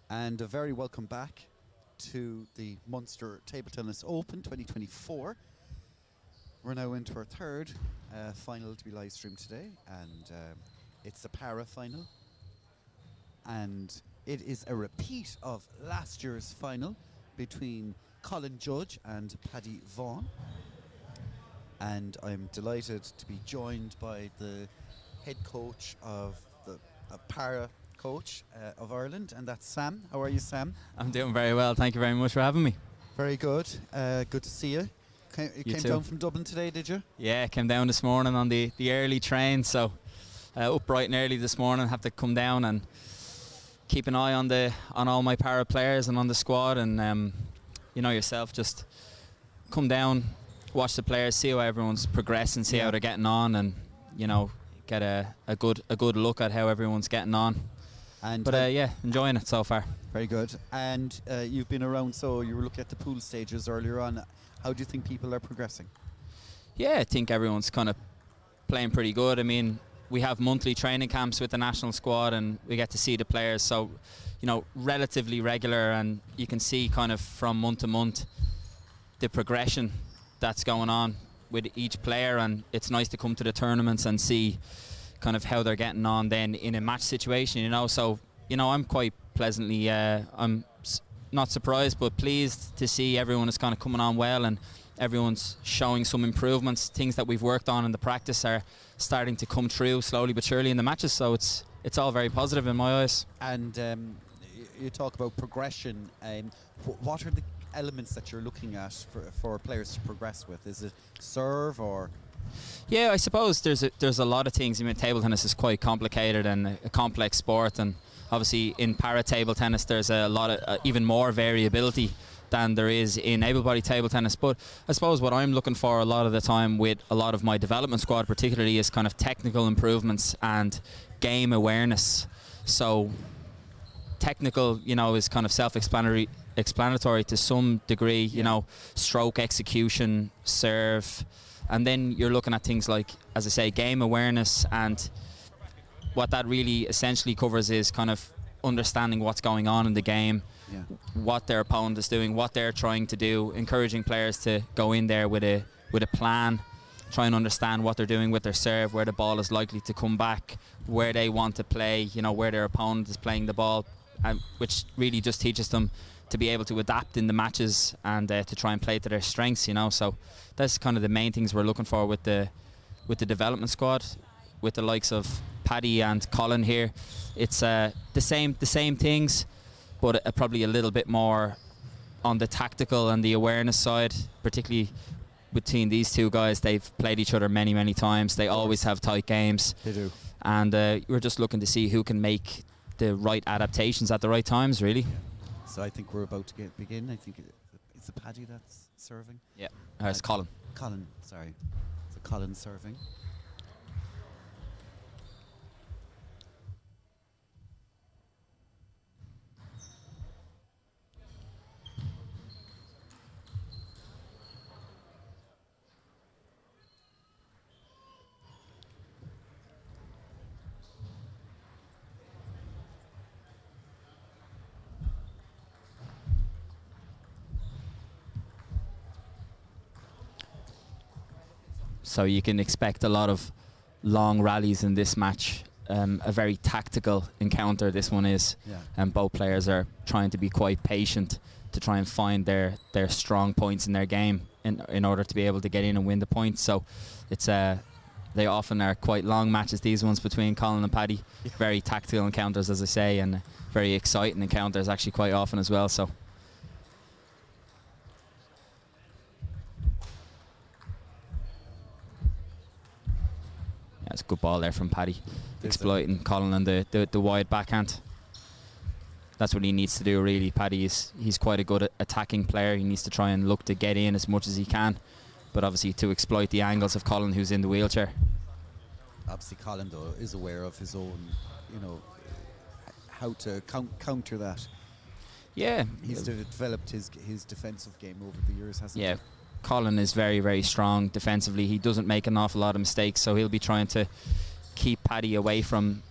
And a very welcome back to the Munster Table Tennis Open 2024. We're now into our third final to be live streamed today, and it's the para final. And it is a repeat of last year's final between Colin Judge and Paddy Vaughan. And I'm delighted to be joined by the head coach of the para coach of Ireland, and that's Sam. How are you, Sam? I'm doing very well. Thank you very much for having me. Very good. Good to see you. You came down from Dublin today, did you? Yeah, I came down this morning on the early train, so up bright and early this morning. Have to come down and keep an eye on all my para players and on the squad, and you know yourself, just come down, watch the players, see how everyone's progressing, see how they're getting on, and you know, get a good look at how everyone's getting on. But yeah, enjoying it so far. Very good. And you've been around, so you were looking at the pool stages earlier on. How do you think people are progressing? Yeah, I think everyone's kind of playing pretty good. I mean, we have monthly training camps with the national squad, and we get to see the players, so you know, relatively regular, and you can see kind of from month to month the progression that's going on with each player, and it's nice to come to the tournaments and see kind of how they're getting on then in a match situation, you know. So, you know, I'm quite pleasantly, I'm not surprised but pleased to see everyone is kind of coming on well, and everyone's showing some improvements. Things that we've worked on in the practice are starting to come through slowly but surely in the matches, so it's all very positive in my eyes. And you talk about progression. What are the elements that you're looking at for players to progress with? Is it serve or...? Yeah, I suppose there's a lot of things. I mean, table tennis is quite complicated and a complex sport, and obviously in para table tennis there's a lot of even more variability than there is in able-bodied table tennis. But I suppose what I'm looking for a lot of the time with a lot of my development squad particularly is kind of technical improvements and game awareness. So technical, you know, is kind of self-explanatory to some degree, you know, stroke execution, serve. And then you're looking at things like, as I say, game awareness, and what that really essentially covers is kind of understanding what's going on in the game, what their opponent is doing, what they're trying to do, encouraging players to go in there with a plan, try and understand what they're doing with their serve, where the ball is likely to come back, where they want to play, you know, where their opponent is playing the ball, which really just teaches them to be able to adapt in the matches and to try and play to their strengths, you know. So that's kind of the main things we're looking for with the development squad, with the likes of Paddy and Colin here. It's the same things, but probably a little bit more on the tactical and the awareness side, particularly between these two guys. They've played each other many times. They always have tight games. They do. And we're just looking to see who can make the right adaptations at the right times, really. So I think we're about to begin. I think it's Paddy that's serving. Yeah, it's Colin. Colin, sorry. So Colin serving. So you can expect a lot of long rallies in this match. A very tactical encounter this one is, and both players are trying to be quite patient to try and find their strong points in their game in order to be able to get in and win the points. So it's they often are quite long matches, these ones between Colin and Paddy. Very tactical encounters, as I say, and very exciting encounters actually quite often as well. So it's a good ball there from Paddy, exploiting Colin and the wide backhand. That's what he needs to do, really. Paddy he's quite a good attacking player. He needs to try and look to get in as much as he can, but obviously to exploit the angles of Colin, who's in the wheelchair. Obviously Colin, though, is aware of his own, you know, how to counter that. Yeah, he's developed his defensive game over the years, hasn't he? Yeah, Colin is very strong defensively. He doesn't make an awful lot of mistakes, so he'll be trying to keep Paddy away from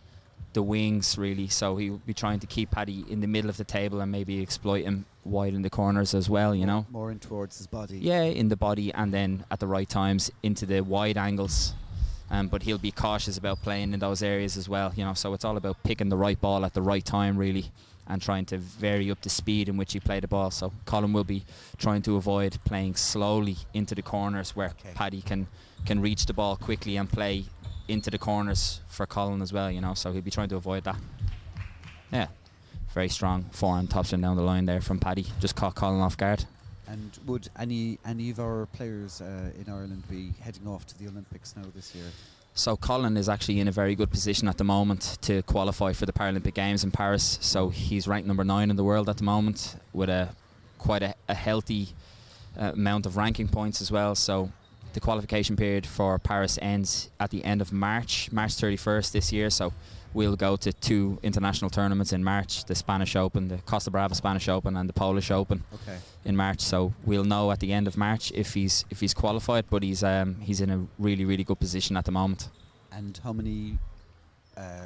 the wings really, so he'll be trying to keep Paddy in the middle of the table and maybe exploit him wide in the corners as well, you know. More in towards his body. Yeah, in the body, and then at the right times into the wide angles. But he'll be cautious about playing in those areas as well, you know. So it's all about picking the right ball at the right time really, and trying to vary up the speed in which you play the ball. So Colin will be trying to avoid playing slowly into the corners where Paddy can reach the ball quickly and play into the corners for Colin as well, you know. So he'll be trying to avoid that. Yeah, very strong forehand topspin down the line there from Paddy. Just caught Colin off guard. And would any of our players in Ireland be heading off to the Olympics now this year? So Colin is actually in a very good position at the moment to qualify for the Paralympic Games in Paris. So he's ranked number 9 in the world at the moment, with quite a healthy amount of ranking points as well. So the qualification period for Paris ends at the end of March 31st this year. So we'll go to 2 international tournaments in March: the Spanish Open, the Costa Brava Spanish Open, and the Polish Open in March. So we'll know at the end of March if he's qualified. But he's in a really, really good position at the moment. And how many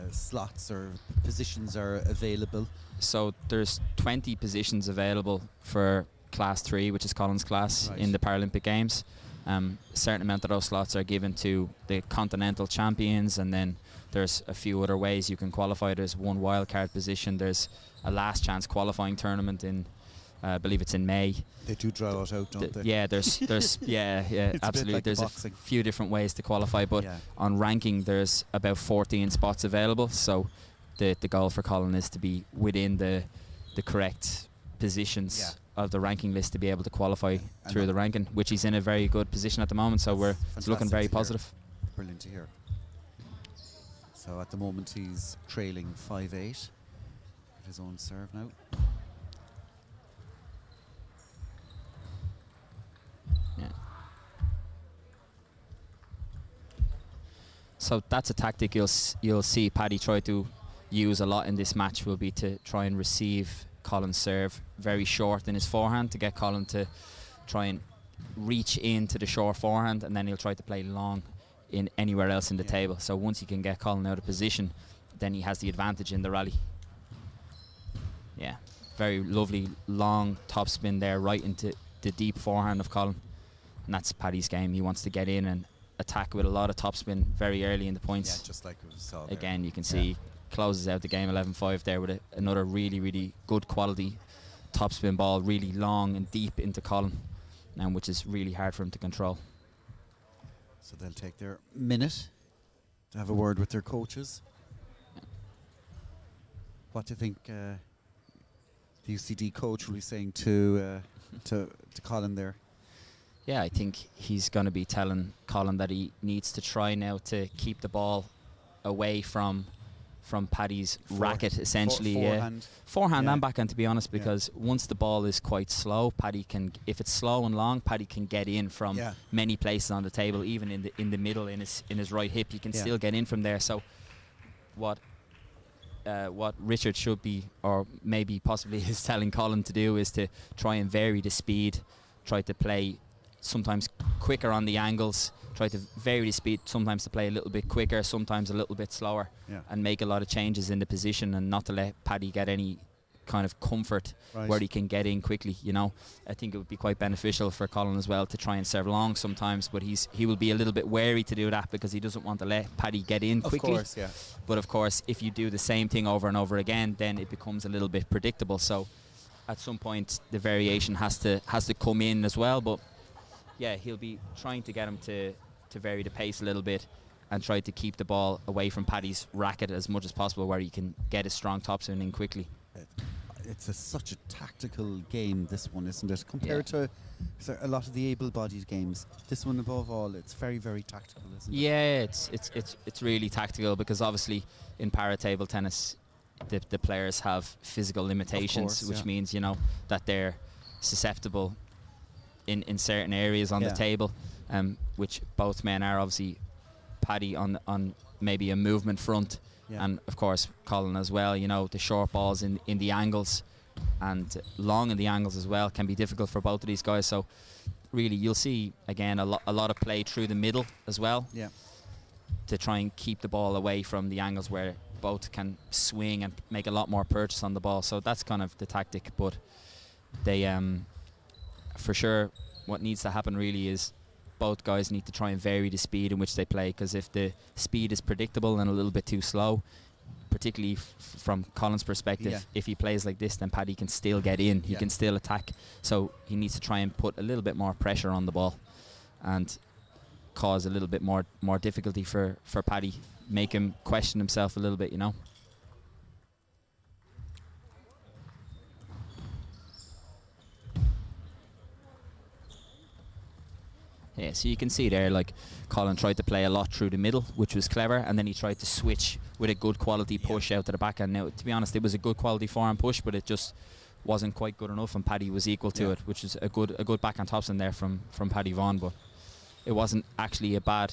slots or positions are available? So there's 20 positions available for Class 3, which is Colin's class, in the Paralympic Games. A certain amount of those slots are given to the continental champions, and then there's a few other ways you can qualify. There's one wildcard position. There's a last chance qualifying tournament in, I believe it's in May. They do draw it out, don't they? Yeah, there's yeah, absolutely. Like there's boxing. a few different ways to qualify, but on ranking there's about 14 spots available. So the goal for Colin is to be within the correct positions of the ranking list to be able to qualify through the ranking, which he's in a very good position at the moment. So it's looking very positive. Brilliant to hear. So at the moment he's trailing 5-8 at his own serve now. Yeah. So that's a tactic you'll see Paddy try to use a lot in this match, will be to try and receive Colin's serve very short in his forehand to get Colin to try and reach into the short forehand, and then he'll try to play long in anywhere else in the table. So once he can get Colin out of position, then he has the advantage in the rally. Yeah, very lovely long topspin there right into the deep forehand of Colin, and that's Paddy's game. He wants to get in and attack with a lot of topspin very early in the points. Yeah, just like we saw there. Again, you can see closes out the game 11-5 there with another really, really good quality topspin ball, really long and deep into Colin, which is really hard for him to control. So they'll take their minute to have a word with their coaches. What do you think the UCD coach will be saying to Colin there? Yeah, I think he's going to be telling Colin that he needs to try now to keep the ball away from Paddy's racket, essentially. Forehand and backhand, to be honest, because once the ball is quite slow, Paddy can, if it's slow and long, Paddy can get in from many places on the table, even in the middle, in his right hip. You can still get in from there. So what Richard should be, or maybe possibly is telling Colin to do, is to try and vary the speed, try to play sometimes quicker on the angles, try to vary the speed, sometimes to play a little bit quicker, sometimes a little bit slower, and make a lot of changes in the position, and not to let Paddy get any kind of comfort where he can get in quickly, you know. I think it would be quite beneficial for Colin as well to try and serve long sometimes, but he will be a little bit wary to do that because he doesn't want to let Paddy get in quickly. Of course, But of course, if you do the same thing over and over again, then it becomes a little bit predictable. So at some point the variation has to come in as well. But yeah, he'll be trying to get him to vary the pace a little bit and try to keep the ball away from Paddy's racket as much as possible, where he can get a strong topspin in quickly. It's such a tactical game, this one, isn't it? Compared to a lot of the able-bodied games, this one above all, it's very, very tactical, isn't it? Yeah, it's really tactical, because obviously in para table tennis the players have physical limitations, which means, you know, that they're susceptible in certain areas on the table, which both men are. Obviously Paddy on maybe a movement front, and of course Colin as well. You know, the short balls in the angles and long in the angles as well can be difficult for both of these guys. So really you'll see again a lot of play through the middle as well, to try and keep the ball away from the angles where both can swing and make a lot more purchase on the ball. So that's kind of the tactic. But they, for sure, what needs to happen really is both guys need to try and vary the speed in which they play, because if the speed is predictable and a little bit too slow, particularly from Colin's perspective, if he plays like this, then Paddy can still get in, he can still attack. So he needs to try and put a little bit more pressure on the ball and cause a little bit more difficulty for Paddy, make him question himself a little bit, you know. Yeah, so you can see there, like, Colin tried to play a lot through the middle, which was clever, and then he tried to switch with a good quality push out to the backhand. Now, to be honest, it was a good quality forehand push, but it just wasn't quite good enough, and Paddy was equal to it, which is a good backhand topspin there from Paddy Vaughan, but it wasn't actually a bad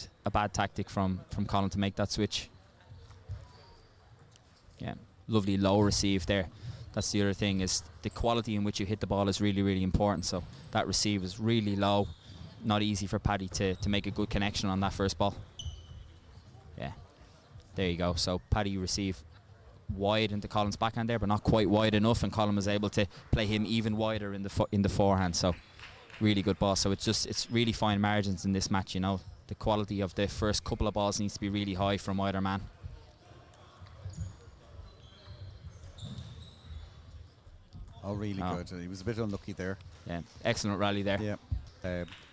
tactic from Colin to make that switch. Yeah, lovely low receive there. That's the other thing, is the quality in which you hit the ball is really, really important. So that receive is really low. Not easy for Paddy to make a good connection on that first ball. Yeah, there you go. So Paddy receive wide into Colin's backhand there, but not quite wide enough, and Colin was able to play him even wider in the forehand. So really good ball. So it's really fine margins in this match, you know. The quality of the first couple of balls needs to be really high from either man. Oh, really good. He was a bit unlucky there. Yeah, excellent rally there. Yeah.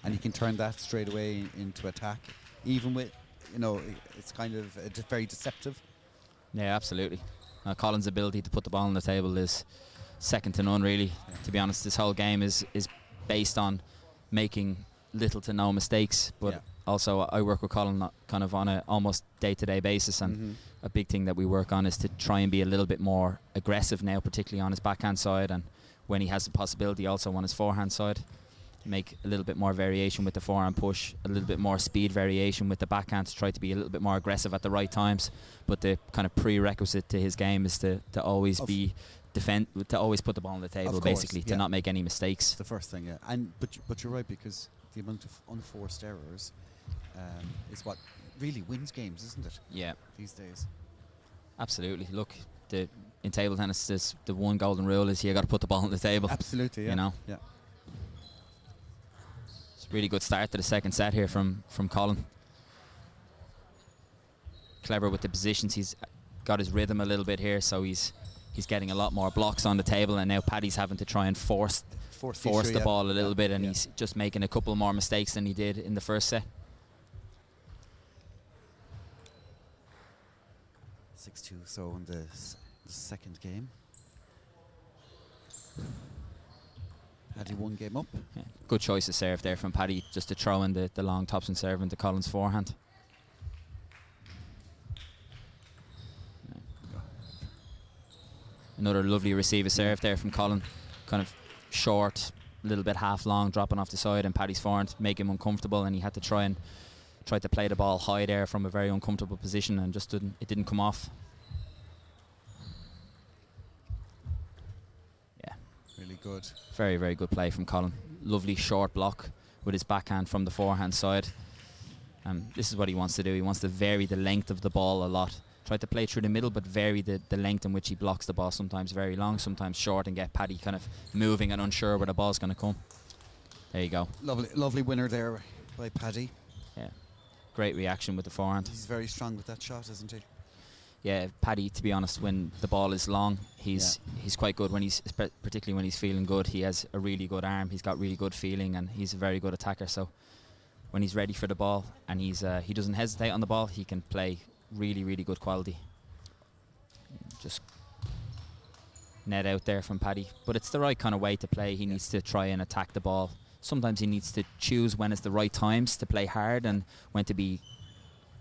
And you can turn that straight away into attack, even with, you know, it's kind of very deceptive. Yeah, absolutely. Colin's ability to put the ball on the table is second to none, really. Yeah. To be honest, this whole game is based on making little to no mistakes, but also I work with Colin kind of on a almost day-to-day basis, and a big thing that we work on is to try and be a little bit more aggressive now, particularly on his backhand side, and when he has the possibility also on his forehand side. Make a little bit more variation with the forehand push, a little bit more speed variation with the backhand to try to be a little bit more aggressive at the right times. But the kind of prerequisite to his game is to always to always put the ball on the table, basically, to not make any mistakes. It's the first thing, yeah. And but you're right, because the amount of unforced errors is what really wins games, isn't it? Yeah. These days. Absolutely. Look, in table tennis, the one golden rule is you got to put the ball on the table. Absolutely, yeah. You know. Yeah. Really good start to the second set here from Colin. Clever with the positions. He's got his rhythm a little bit here, so he's getting a lot more blocks on the table, and now Paddy's having to try and force the ball a little bit, and he's just making a couple more mistakes than he did in the first set. 6-2, so in the second game. Paddy one game up. Yeah. Good choice of serve there from Paddy, just to throw in the long topspin serve into Colin's forehand. Yeah. Another lovely receive serve there from Colin, kind of short, a little bit half long, dropping off the side, and Paddy's forehand make him uncomfortable, and he had to try to play the ball high there from a very uncomfortable position, and just it didn't come off. Really good. Very, very good play from Colin. Lovely short block with his backhand from the forehand side. This is what he wants to do. He wants to vary the length of the ball a lot. Try to play through the middle, but vary the length in which he blocks the ball. Sometimes very long, sometimes short, and get Paddy kind of moving and unsure where the ball's going to come. There you go. Lovely winner there by Paddy. Yeah. Great reaction with the forehand. He's very strong with that shot, isn't he? Yeah, Paddy, to be honest, when the ball is long, he's quite good. Particularly when he's feeling good, he has a really good arm. He's got really good feeling, and he's a very good attacker. So when he's ready for the ball and he doesn't hesitate on the ball, he can play really, really good quality. Just net out there from Paddy, but it's the right kind of way to play. He needs to try and attack the ball. Sometimes he needs to choose when it's the right times to play hard and when to be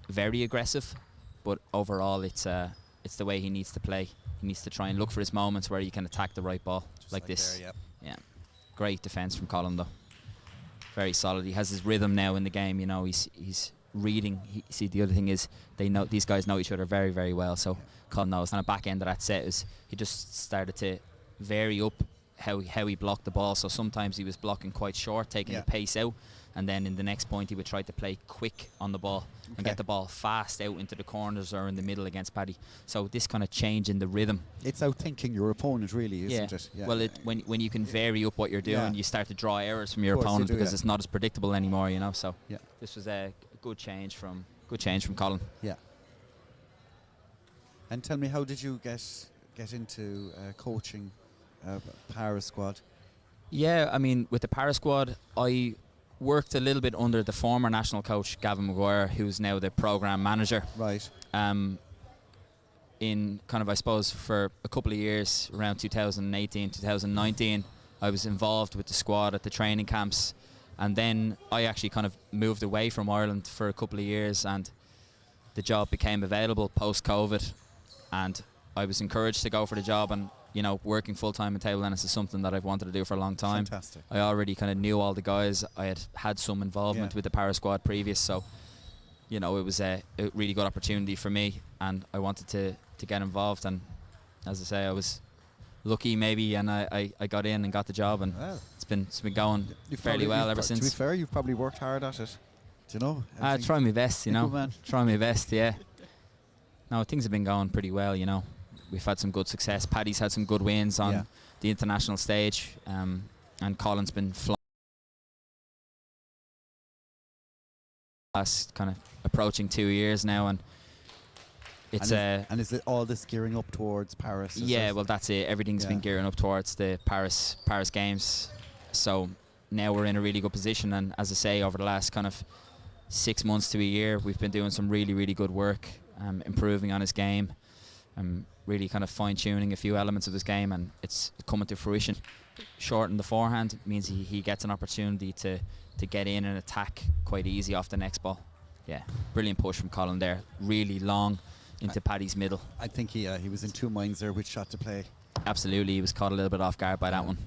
very aggressive. But overall, it's the way he needs to play. He needs to try and look for his moments where he can attack the right ball, like this. There, yeah, great defense from Colin, though. Very solid. He has his rhythm now in the game. You know, he's reading. See, the other thing is these guys know each other very, very well. So Colin knows. On the back end of that set is he just started to vary up how he blocked the ball. So sometimes he was blocking quite short, taking the pace out. and then in the next point he would try to play quick on the ball and get the ball fast out into the corners or in the middle against Paddy. So this kind of change in the rhythm. It's outthinking your opponent, really, isn't it? Yeah. Well, when you can vary up what you're doing, you start to draw errors from your opponent because it's not as predictable anymore, you know. So this was a good change from Colin. Yeah. And tell me, how did you get into coaching Paris squad? Yeah, I mean, with the Paris squad, I worked a little bit under the former national coach Gavin Maguire, who's now the program manager. Right. In kind of, I suppose, for a couple of years, around 2018, 2019, I was involved with the squad at the training camps, and then I actually kind of moved away from Ireland for a couple of years, and the job became available post-COVID, and I was encouraged to go for the job. And you know, working full-time in table tennis is something that I've wanted to do for a long time. Fantastic. I already kind of knew all the guys. I had some involvement with the Paris squad previous, so you know, it was a really good opportunity for me, and I wanted to get involved. And as I say, I was lucky maybe, and I got in and got the job, and it's been going fairly well ever since. To be fair, you've probably worked hard at it. Do you know? I try my best, you know. Try my best, yeah. No, things have been going pretty well, you know. We've had some good success. Paddy's had some good wins on the international stage, and Colin's been flying. Last kind of approaching 2 years now, and it's and is it all this gearing up towards Paris? Well, that's it. Everything's been gearing up towards the Paris Games. So now we're in a really good position, and as I say, over the last kind of 6 months to a year, we've been doing some really, really good work, improving on his game, really kind of fine-tuning a few elements of his game, and it's coming to fruition. Shorten the forehand means he gets an opportunity to get in and attack quite easy off the next ball. Yeah, brilliant push from Colin there. Really long into Paddy's middle. I think he was in two minds there which shot to play. Absolutely, he was caught a little bit off guard by that one.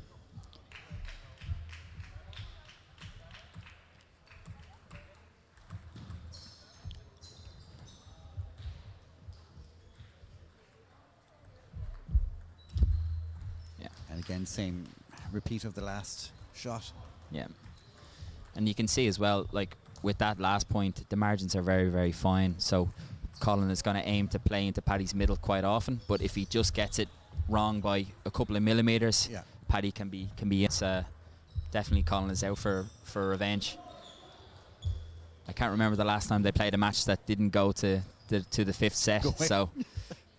And again, same repeat of the last shot. Yeah. And you can see as well, like with that last point, the margins are very, very fine. So Colin is going to aim to play into Paddy's middle quite often, but if he just gets it wrong by a couple of millimeters, Paddy can be. It's definitely Colin is out for revenge. I can't remember the last time they played a match that didn't go to the fifth set. So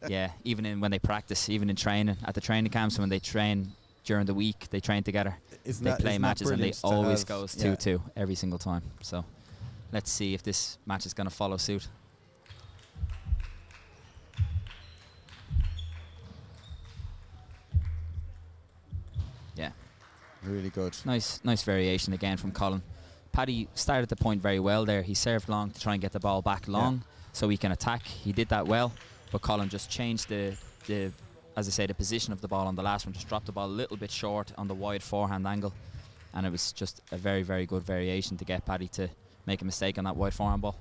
yeah, even when they practice, even in training at the training camps, when they train during the week, they train together. They play matches and they always goes 2-2 every single time. So let's see if this match is going to follow suit. Yeah, really good. Nice variation again from Colin. Paddy started the point very well there. He served long to try and get the ball back long so he can attack. He did that well, but Colin just changed the as I say, the position of the ball on the last one, just dropped the ball a little bit short on the wide forehand angle, and it was just a very, very good variation to get Paddy to make a mistake on that wide forehand ball.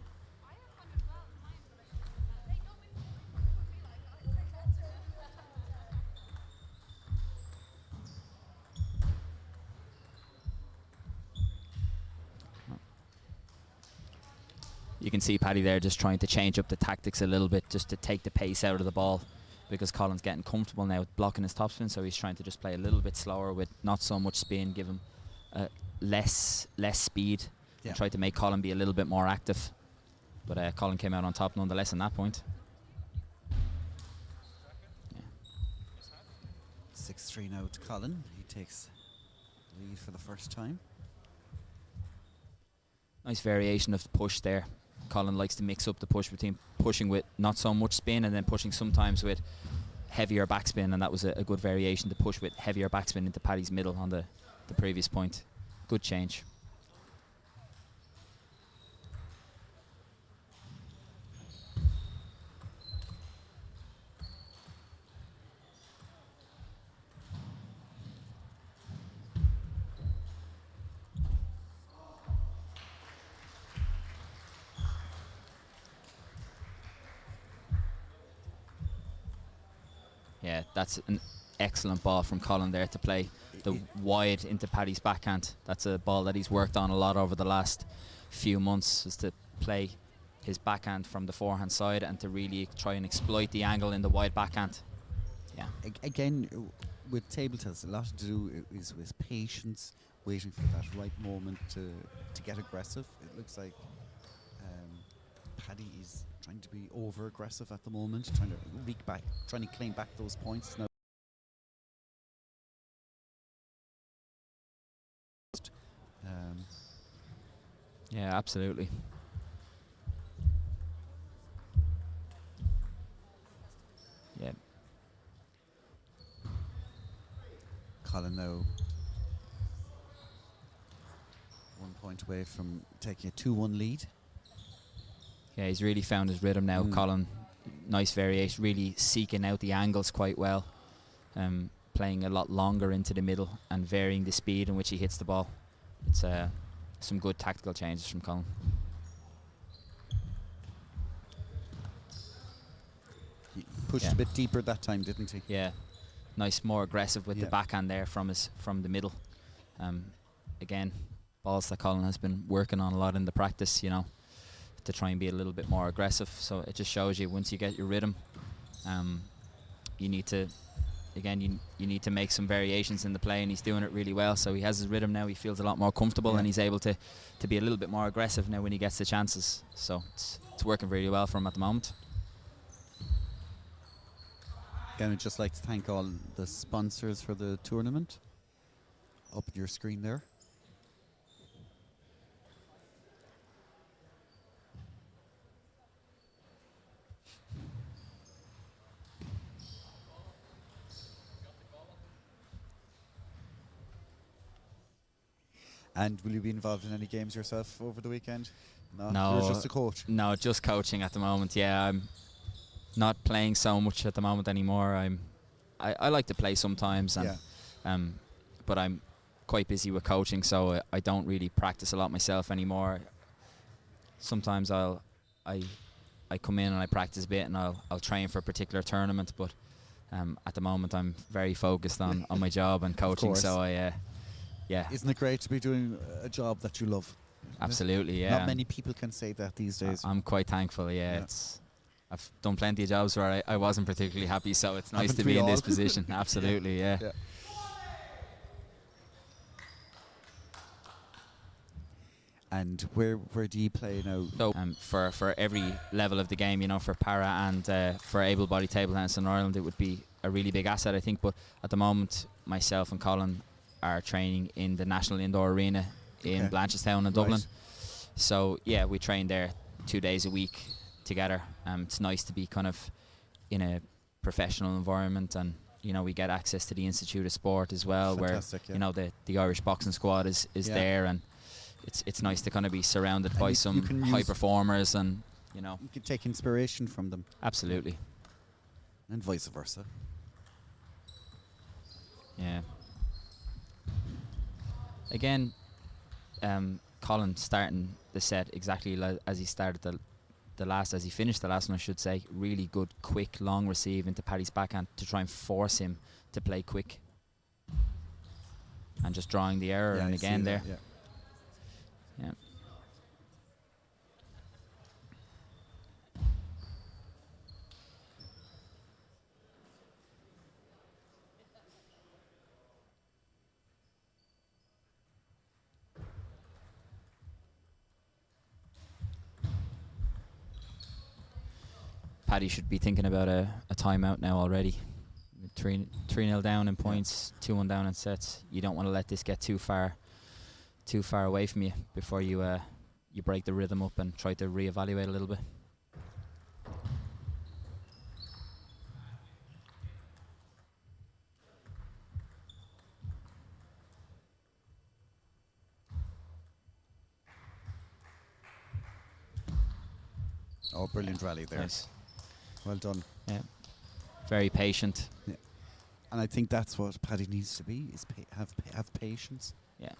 You can see Paddy there just trying to change up the tactics a little bit, just to take the pace out of the ball, because Colin's getting comfortable now with blocking his topspin, so he's trying to just play a little bit slower with not so much spin, give him less speed, and try to make Colin be a little bit more active. But Colin came out on top nonetheless on that point. 6-3 now to Colin. He takes the lead for the first time. Nice variation of the push there. Colin likes to mix up the push between pushing with not so much spin and then pushing sometimes with heavier backspin, and that was a good variation to push with heavier backspin into Paddy's middle on the previous point. Good change. Yeah, that's excellent ball from Colin there to play the wide into Paddy's backhand. That's a ball that he's worked on a lot over the last few months, is to play his backhand from the forehand side and to really try and exploit the angle in the wide backhand. Yeah. Again, with table tennis, a lot to do is with patience, waiting for that right moment to get aggressive. It looks like Paddy is trying to be over aggressive at the moment, trying to claim back those points now. Yeah, absolutely. Yeah. Colin now 1 point away from taking a 2-1 lead. Yeah, he's really found his rhythm now, Colin. Nice variation, really seeking out the angles quite well. Playing a lot longer into the middle and varying the speed in which he hits the ball. It's some good tactical changes from Colin. He pushed a bit deeper that time, didn't he? Yeah, nice, more aggressive with the backhand there from the middle. Again, balls that Colin has been working on a lot in the practice, you know, to try and be a little bit more aggressive. So it just shows you, once you get your rhythm, you need to, again, you need to make some variations in the play, and he's doing it really well. So he has his rhythm now, he feels a lot more comfortable, and he's able to be a little bit more aggressive now when he gets the chances. So it's working really well for him at the moment. Again, I'd just like to thank all the sponsors for the tournament. Up on your screen there. And will you be involved in any games yourself over the weekend? No. You're just a coach? No, just coaching at the moment, yeah. I'm not playing so much at the moment anymore. I like to play sometimes, and but I'm quite busy with coaching, so I don't really practice a lot myself anymore. Sometimes I come in and I practice a bit, and I'll train for a particular tournament, but at the moment I'm very focused on my job and coaching, so yeah. Isn't it great to be doing a job that you love? Absolutely, yeah. Not many people can say that these days. I'm quite thankful, yeah. I've done plenty of jobs where I wasn't particularly happy, so it's nice to be in this position. Absolutely, yeah. And where do you play now? So for every level of the game, you know, for para and for able-bodied table tennis in Ireland, it would be a really big asset, I think. But at the moment, myself and Colin are training in the National Indoor Arena in Blanchardstown in Dublin. So yeah, we train there 2 days a week together. It's nice to be kind of in a professional environment, and you know, we get access to the Institute of Sport as well, where you know the Irish boxing squad is there, and it's nice to kind of be surrounded by some high performers, and you know, you can take inspiration from them. Absolutely. And vice versa. Yeah. Again, Colin starting the set exactly as he started as he finished the last one, I should say. Really good, quick, long receive into Paddy's backhand to try and force him to play quick. And just drawing the error, and again there. Yeah. Paddy should be thinking about a timeout now already. 3-0 down in points, 2-1 down in sets. You don't want to let this get too far away from you before you break the rhythm up and try to reevaluate a little bit. Oh, brilliant rally there. Nice. Well done. Yeah. Very patient. Yeah. And I think that's what Paddy needs to be, is have patience. Yeah.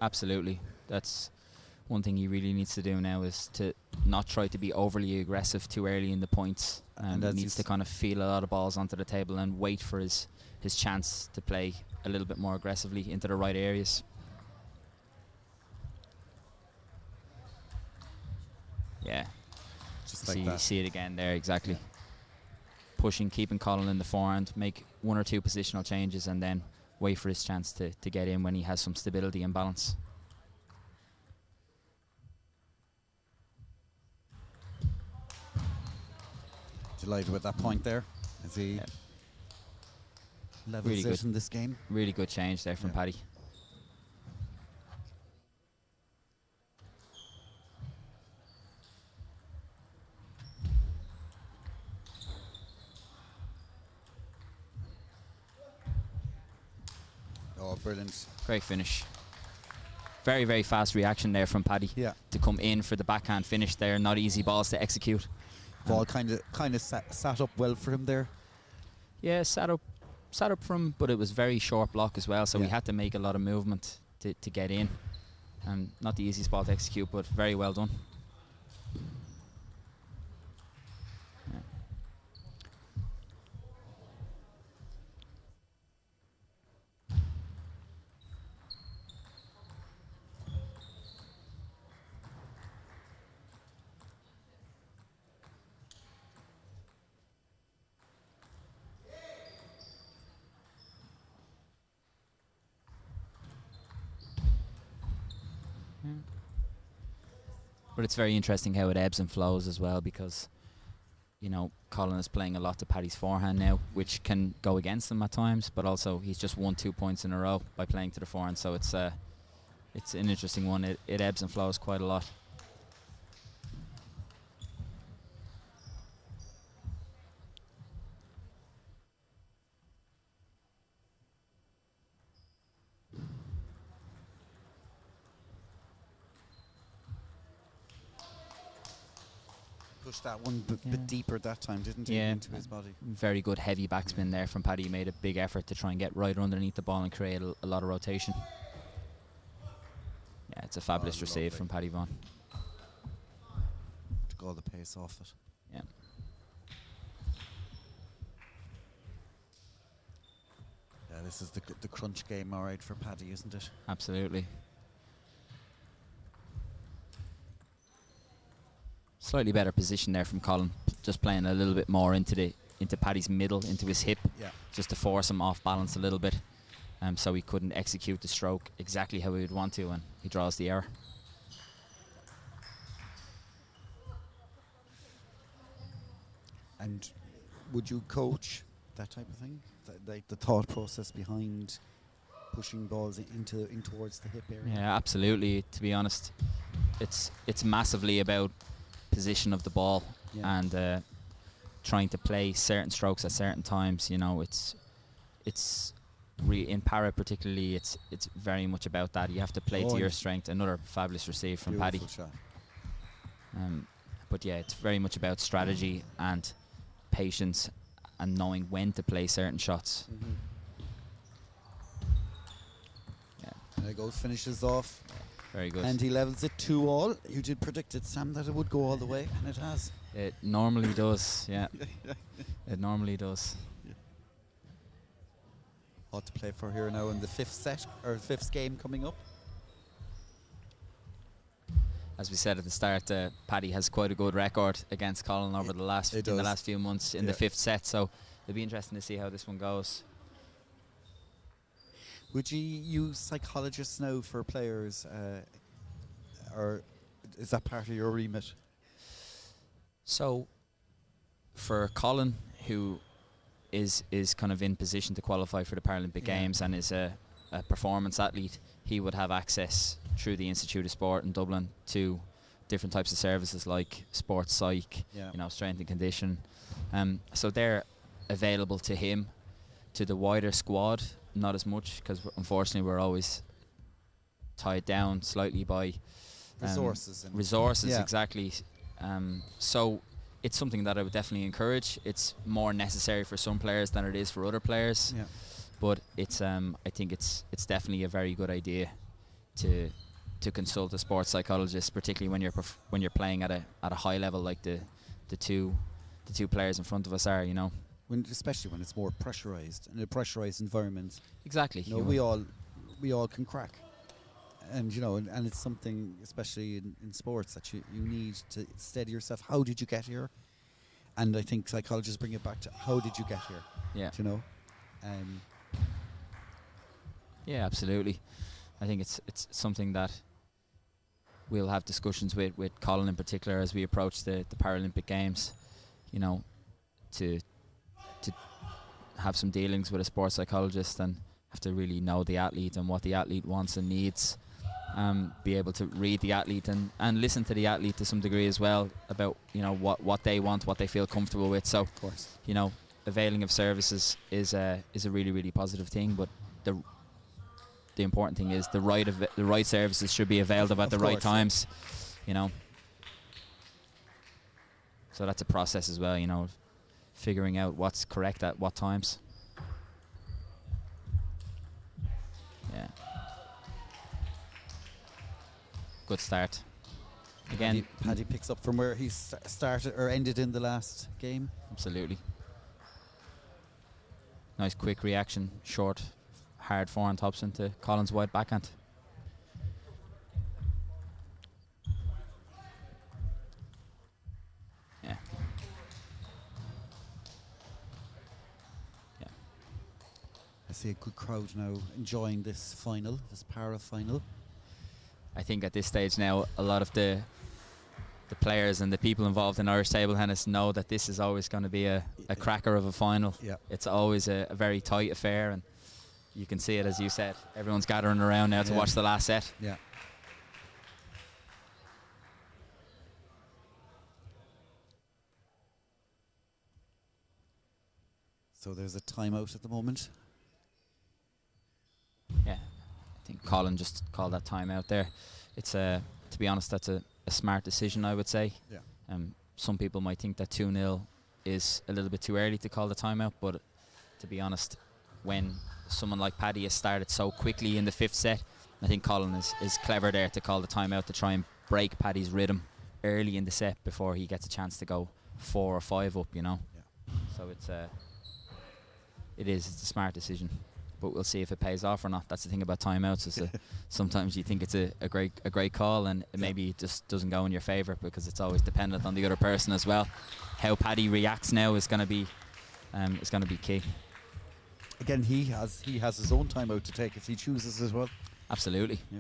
Absolutely. That's one thing he really needs to do now is to not try to be overly aggressive too early in the points. And He needs to kind of feel a lot of balls onto the table and wait for his chance to play a little bit more aggressively into the right areas. Yeah, Just like that. you see it again there, exactly. Yeah. Pushing, keeping Colin in the forehand, make 1 or 2 positional changes and then wait for his chance to get in when he has some stability and balance. Delighted with that point there as he levels Really it good. in this game. Really good change there from Yeah. Paddy. Oh, brilliant. Great finish. Very, very fast reaction there from Paddy Yeah. to come in for the backhand finish there. Not easy balls to execute. Ball kind of sat up well for him there. Yeah, sat up from, but it was very short block as well, so we Yeah. had to make a lot of movement to get in. And not the easiest ball to execute, but very well done. Yeah. But it's very interesting how it ebbs and flows as well, because, you know, Colin is playing a lot to Paddy's forehand now, which can go against him at times, but also he's just won 2 points in a row by playing to the forehand, so it's an interesting one. It ebbs and flows quite a lot. Pushed that one Yeah. bit deeper that time, didn't he? Yeah. Into his body. Very good heavy backspin there from Paddy. He made a big effort to try and get right underneath the ball and create a lot of rotation. Yeah, it's a fabulous receive lovely. from Paddy Vaughan. Took all the pace off it. Yeah. Yeah, this is the crunch game, all right, for Paddy, isn't it? Absolutely. Slightly better position there from Colin, just playing a little bit more into Paddy's middle, into his hip, Yeah. just to force him off balance a little bit, so he couldn't execute the stroke exactly how he would want to, and he draws the error. And would you coach that type of thing? Like the thought process behind pushing balls in towards the hip area? Yeah, absolutely. To be honest, it's massively about position of the ball, Yeah. and trying to play certain strokes at certain times. You know, it's in para particularly, it's very much about that. You have to play Oh, to your yeah. strength. Another fabulous receive from Beautiful Paddy. shot. But yeah, it's very much about strategy and patience and knowing when to play certain shots. Mm-hmm. Yeah, There goes, finishes off. very good. And he levels it 2-all. You did predict it, Sam, that it would go all the way, and it has. It normally does, yeah. It normally does. What to play for here now in the fifth game coming up. As we said at the start, Paddy has quite a good record against Colin over the last It in the does. last few months in the Yeah. 5th set, so it'll be interesting to see how this one goes. Would you use psychologists now for players, or is that part of your remit? So, for Colin, who is kind of in position to qualify for the Paralympic Yeah. Games and is a performance athlete, he would have access through the Institute of Sport in Dublin to different types of services like sports psych, Yeah. you know, strength and condition. So they're available to him. To the wider squad, not as much, because unfortunately we're always tied down slightly by Resources. And resources, Yeah. exactly. So it's something that I would definitely encourage. It's more necessary for some players than it is for other players, Yeah. but it's I think it's definitely a very good idea to to consult a sports psychologist, particularly when you're playing at a high level like the two players in front of us are. Especially when it's more pressurized in a pressurized environment. Exactly. We all can crack, and and it's something, especially in sports, that you need to steady yourself. How did you get here? And I think psychologists bring it back to how did you get here? Yeah. Yeah, absolutely. I think it's something that we'll have discussions with Colin in particular as we approach the Paralympic Games. To have some dealings with a sports psychologist and have to really know the athlete and what the athlete wants and needs. Be able to read the athlete and listen to the athlete to some degree as well about what they want, what they feel comfortable with. So, of course, availing of services is a really, really positive thing. But the important thing is the right services should be availed of at the right times. So that's a process as well. Figuring out what's correct at what times. Yeah. Good start. Again, Paddy picks up from where he started or ended in the last game. Absolutely. Nice quick reaction, short, hard forehand tops into Colin's wide backhand. Yeah. Yeah. I see a good crowd now enjoying this final, this para final. I think at this stage now, a lot of the players and the people involved in Irish table tennis know that this is always going to be a cracker of a final. Yeah. It's always a very tight affair, and you can see it, as you said. Everyone's gathering around now to watch the last set. Yeah. So there's a timeout at the moment. Yeah, I think Colin just called that timeout there. It's to be honest, that's a smart decision, I would say. Yeah. Some people might think that 2-0 is a little bit too early to call the timeout, but to be honest, when someone like Paddy has started so quickly in the fifth set, I think Colin is clever there to call the timeout to try and break Paddy's rhythm early in the set before he gets a chance to go 4 or 5 up. Yeah. So it's a smart decision, but we'll see if it pays off or not. That's the thing about timeouts, is sometimes you think it's a great call, and maybe it just doesn't go in your favour, because it's always dependent on the other person as well. How Paddy reacts now is going to be key. Again, he has his own timeout to take if he chooses as well. Absolutely. Yeah.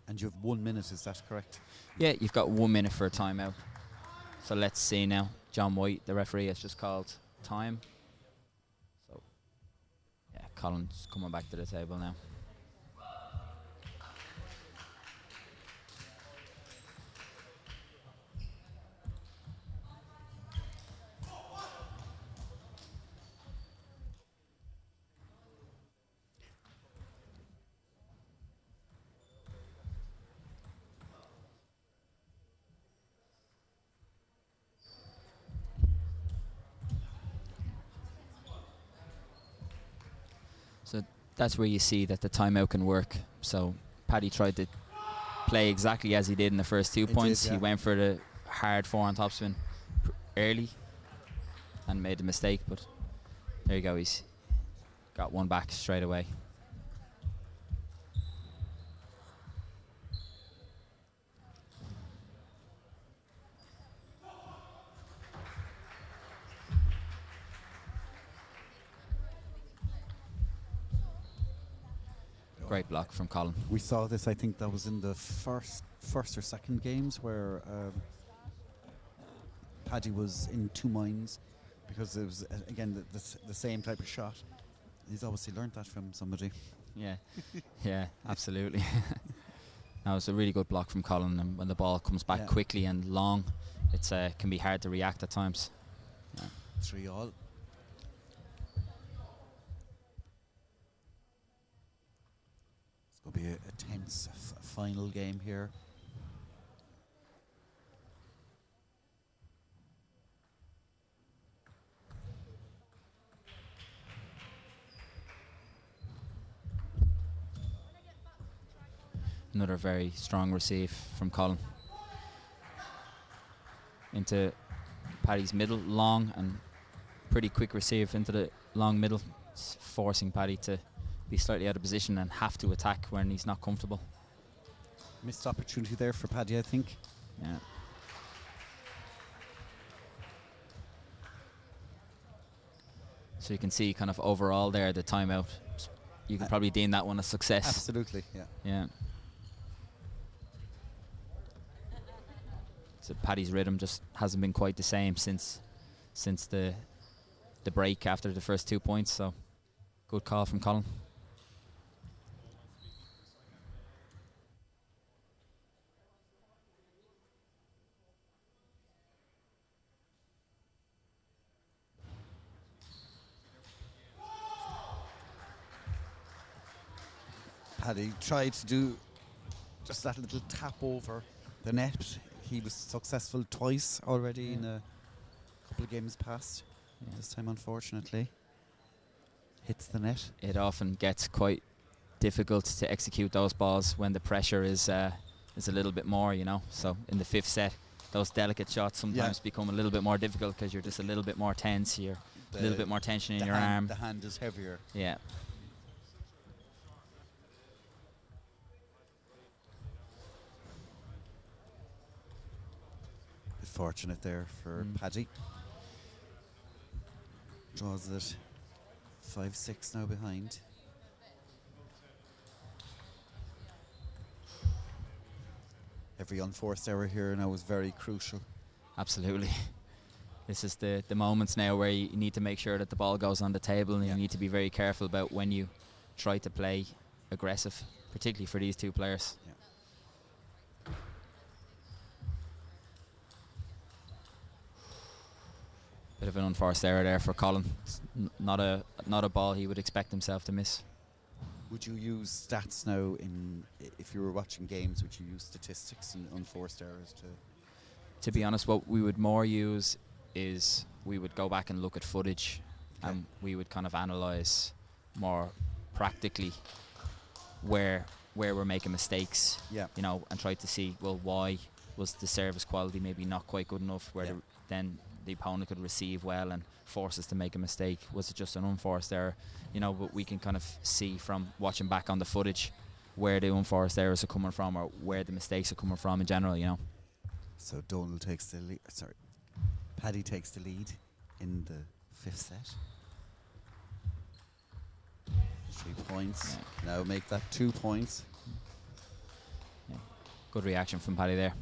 And you have 1 minute, is that correct? Yeah, you've got 1 minute for a timeout. So let's see now. John White, the referee, has just called time. So, yeah, Colin's coming back to the table now. So that's where you see that the timeout can work. So Paddy tried to play exactly as he did in the first 2 points. He went for the hard forehand topspin early and made a mistake, but there you go. He's got one back straight away. Great block from Colin. We saw this, I think that was in the first or second games, where Paddy was in two minds, because it was again the same type of shot. He's obviously learned that from somebody. Yeah, yeah, absolutely. That was a really good block from Colin, and when the ball comes back quickly and long, it's can be hard to react at times. Yeah. 3-all. It's going to be a tense final game here. Another very strong receive from Colin. Into Paddy's middle, long and pretty quick receive into the long middle, forcing Paddy to be slightly out of position and have to attack when he's not comfortable. Missed opportunity there for Paddy, I think. Yeah. So you can see kind of overall there the timeout. You can probably deem that one a success. Absolutely, yeah. Yeah. So Paddy's rhythm just hasn't been quite the same since the break after the first 2 points. So good call from Colin. Paddy tried to do just that little tap over the net. He was successful twice already in a couple of games past. Yeah. This time, unfortunately, hits the net. It often gets quite difficult to execute those balls when the pressure is a little bit more, you know. So in the fifth set, those delicate shots sometimes become a little bit more difficult because you're just a little bit more tense. You're a little bit more tension in your arm. The hand is heavier. Yeah. Fortunate there for Paddy. Draws it 5-6 now behind. Every unforced error here now is very crucial. Absolutely. This is the moments now where you need to make sure that the ball goes on the table, and you need to be very careful about when you try to play aggressive, particularly for these two players. Yeah. Bit of an unforced error there for Colin. It's not a ball he would expect himself to miss. Would you use stats now if you were watching games? Would you use statistics and unforced errors To be honest, what we would more use is we would go back and look at footage, and we would kind of analyse more practically where we're making mistakes. Yeah. You know, and try to see, well, why was the service quality maybe not quite good enough? Where then the opponent could receive well and force us to make a mistake. Was it just an unforced error? You know, but we can kind of see from watching back on the footage where the unforced errors are coming from, or where the mistakes are coming from in general, you know. So Donald takes the lead. Sorry, Paddy takes the lead in the fifth set. 3 points. Yeah. Now make that 2 points. Yeah. Good reaction from Paddy there.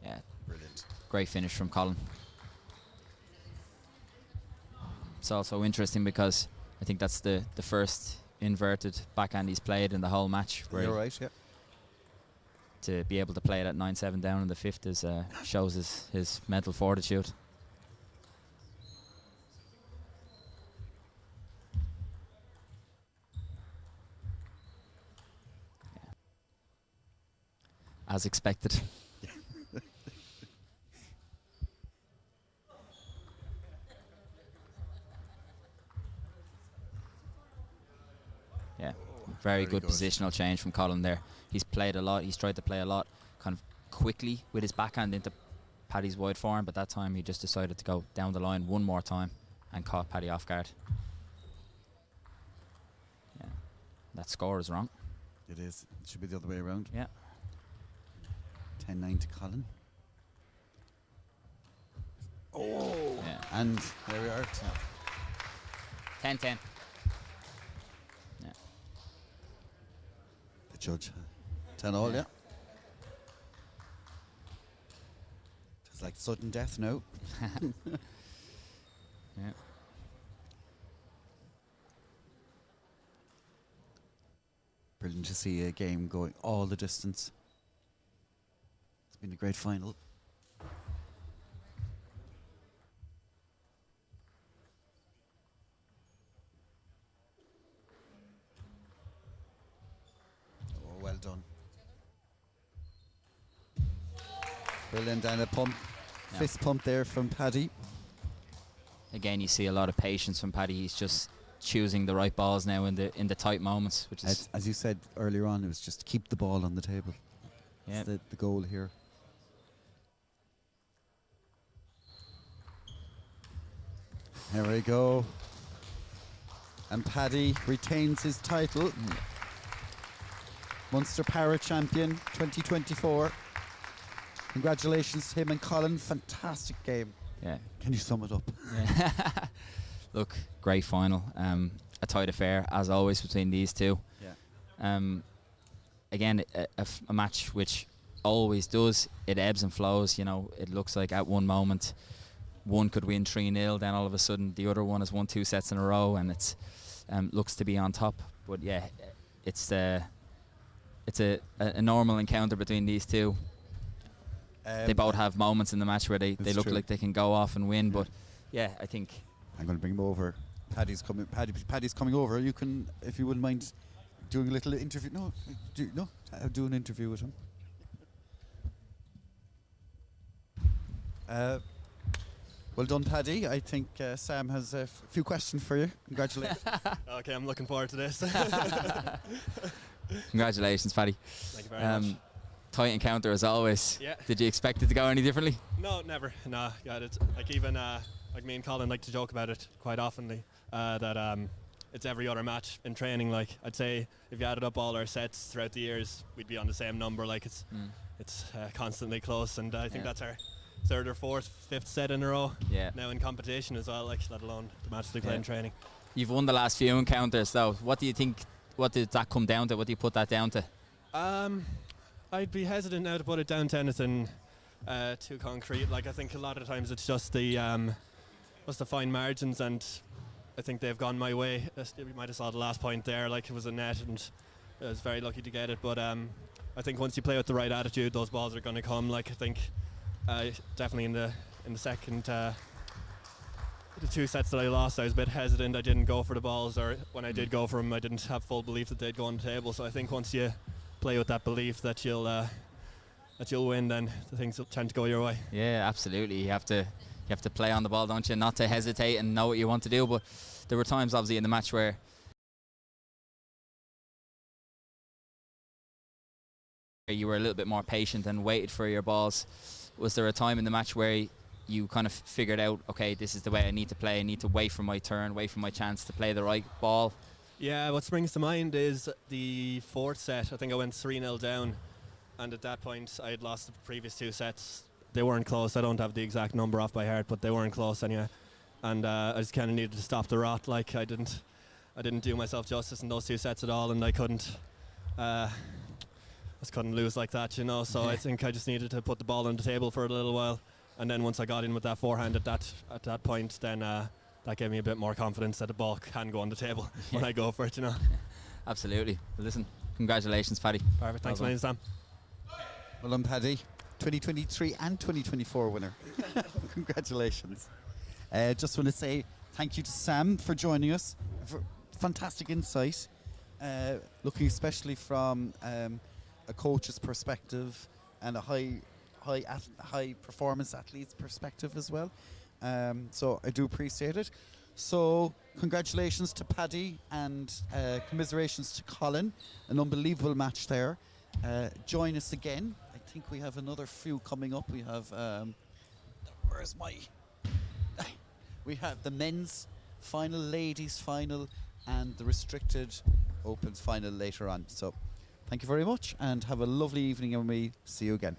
Yeah. Brilliant. Great finish from Colin. It's also interesting because I think that's the first inverted backhand he's played in the whole match. You're right, yeah. To be able to play it at 9-7 down in the fifth is shows his mental fortitude. Yeah. As expected. Yeah, very good positional change from Colin there. He's played a lot. He's tried to play a lot kind of quickly with his backhand into Paddy's wide forehand, but that time he just decided to go down the line one more time and caught Paddy off guard. Yeah, that score is wrong. It is. It should be the other way around. Yeah. 10-9 to Colin. Oh! Yeah. And there we are. 10-10. Yeah. The judge. 10-all, yeah. It's like sudden death now. Yeah. Brilliant to see a game going all the distance. It's been a great final. Oh, well done. Brilliant, and a pump, fist pump there from Paddy. Again, you see a lot of patience from Paddy. He's just choosing the right balls now in the tight moments, which is, as you said earlier on, it was just keep the ball on the table. yeah, That's the goal here. There we go. And Paddy retains his title. Munster Para Champion 2024. Congratulations to him and Colin. Fantastic game. yeah. Can you sum it up? Yeah. Look, great final. A tight affair as always between these two. Yeah. Again, a match which always does. It ebbs and flows. You know, it looks like at one moment one could win 3-0, then all of a sudden the other one has won 2 sets in a row, and it's looks to be on top. But yeah, it's a normal encounter between these two. They both have moments in the match where they look like they can go off and win, but yeah, I think I'm going to bring him over. Paddy's coming over. You can, if you wouldn't mind, doing a little interview. Do an interview with him. Well done, Paddy. I think Sam has a few questions for you. Congratulations. Okay, I'm looking forward to this. congratulations, Paddy. Thank you very much. Tight encounter as always. Yeah. Did you expect it to go any differently? No, never. Nah, yeah, it's like even like me and Colin like to joke about it quite oftenly. That it's every other match in training. Like I'd say, if you added up all our sets throughout the years, we'd be on the same number. Like it's constantly close, and I think that's our 3rd or 4th, 5th set in a row. Yeah. Now in competition as well, like let alone the matches we play in training. You've won the last few encounters though. What do you think? What did that come down to? What do you put that down to? I'd be hesitant now to put it down to anything too concrete. Like I think a lot of times it's just the fine margins, and I think they've gone my way. We might have saw the last point there, like it was a net, and I was very lucky to get it. But I think once you play with the right attitude, those balls are going to come. Like I think definitely in the second. The 2 sets that I lost, I was a bit hesitant. I didn't go for the balls, or when I did go for them, I didn't have full belief that they'd go on the table. So I think once you play with that belief that you'll win, then the things will tend to go your way. Yeah, absolutely. You have to play on the ball, don't you? Not to hesitate and know what you want to do. But there were times, obviously, in the match where you were a little bit more patient and waited for your balls. Was there a time in the match where you kind of figured out, okay, this is the way I need to play, I need to wait for my turn, wait for my chance to play the right ball? Yeah, what springs to mind is the 4th set. I think I went 3-0 down, and at that point I had lost the previous 2 sets. They weren't close. I don't have the exact number off by heart, but they weren't close anyway. And I just kind of needed to stop the rot. Like I didn't do myself justice in those 2 sets at all, and I just couldn't lose like that, you know. So I think I just needed to put the ball on the table for a little while. And then once I got in with that forehand at that point, then that gave me a bit more confidence that the ball can go on the table when I go for it, you know. Absolutely. Well, listen, congratulations, Paddy. Perfect. Thanks, man. Sam. Well done, Paddy. 2023 and 2024 winner. Congratulations. Just want to say thank you to Sam for joining us. For fantastic insight, looking especially from a coach's perspective and a high performance athlete's perspective as well. So I do appreciate it. So congratulations to Paddy and commiserations to Colin. An unbelievable match there. Join us again. I think we have another few coming up. We have where's my we have the men's final, ladies final, and the restricted opens final later on. So thank you very much and have a lovely evening, and we see you again.